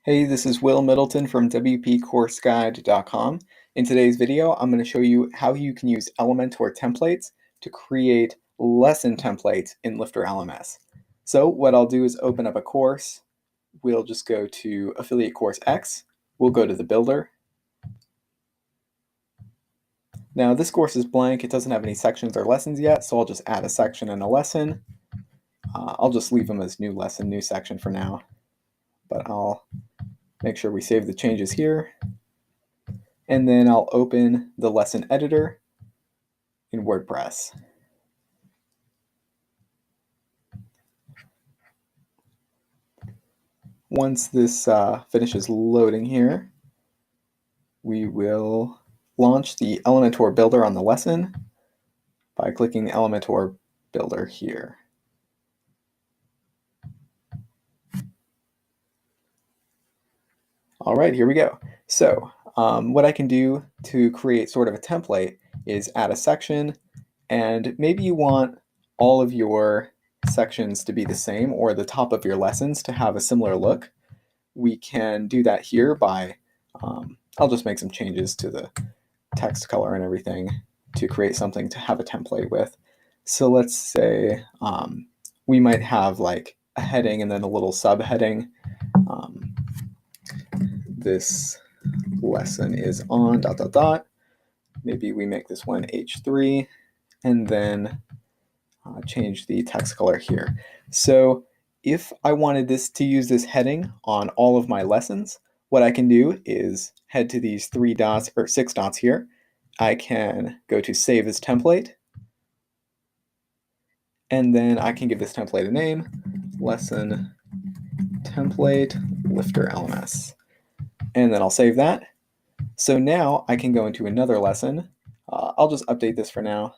Hey, this is Will Middleton from WPCourseGuide.com. In today's video, I'm going to show you how you can use Elementor templates to create lesson templates in LifterLMS. So what I'll do is open up a course. We'll just go to Affiliate Course X. We'll go to the builder. Now this course is blank. It doesn't have any sections or lessons yet, so I'll just add a section and a lesson. I'll just leave them as new lesson, new section for now, but I'll make sure we save the changes here. And then I'll open the lesson editor in WordPress. Once this finishes loading here, we will launch the Elementor builder on the lesson by clicking the Elementor builder here. All right, here we go. So what I can do to create sort of a template is add a section, and maybe you want all of your sections to be the same or the top of your lessons to have a similar look. We can do that here by, I'll just make some changes to the text color and everything to create something to have a template with. So let's say we might have like a heading and then a little subheading. This lesson is on ... Maybe we make this one H3 and then change the text color here. So if I wanted this to use this heading on all of my lessons, what I can do is head to these 3 dots or 6 dots here. I can go to Save as Template, and then I can give this template a name, Lesson Template LifterLMS. And then I'll save that. So now I can go into another lesson. I'll just update this for now.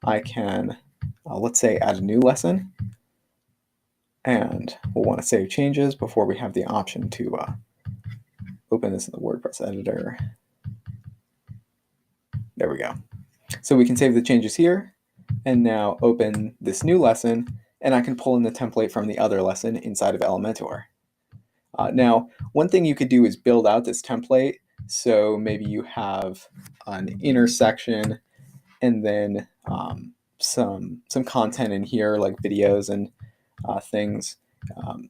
I can, let's say, add a new lesson. And we'll want to save changes before we have the option to open this in the WordPress editor. There we go. So we can save the changes here and now open this new lesson, and I can pull in the template from the other lesson inside of Elementor. Now, one thing you could do is build out this template. So maybe you have an inner section and then some content in here like videos and things,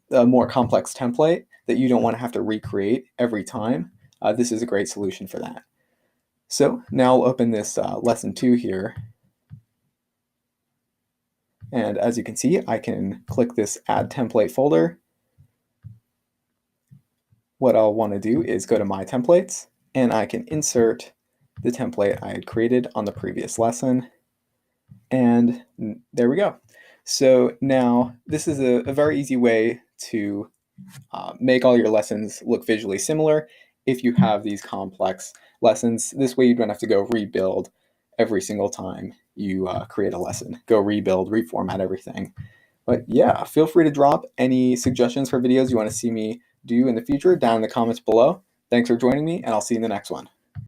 a more complex template that you don't want to have to recreate every time. This is a great solution for that. So now I'll open this lesson 2 here. And as you can see, I can click this Add Template folder. What I'll want to do is go to My Templates, and I can insert the template I had created on the previous lesson. And there we go. So now this is a very easy way to make all your lessons look visually similar if you have these complex lessons. This way you don't have to go rebuild every single time you create a lesson. Go rebuild, reformat everything. But yeah, feel free to drop any suggestions for videos you want to see me do in the future down in the comments below. Thanks for joining me, and I'll see you in the next one.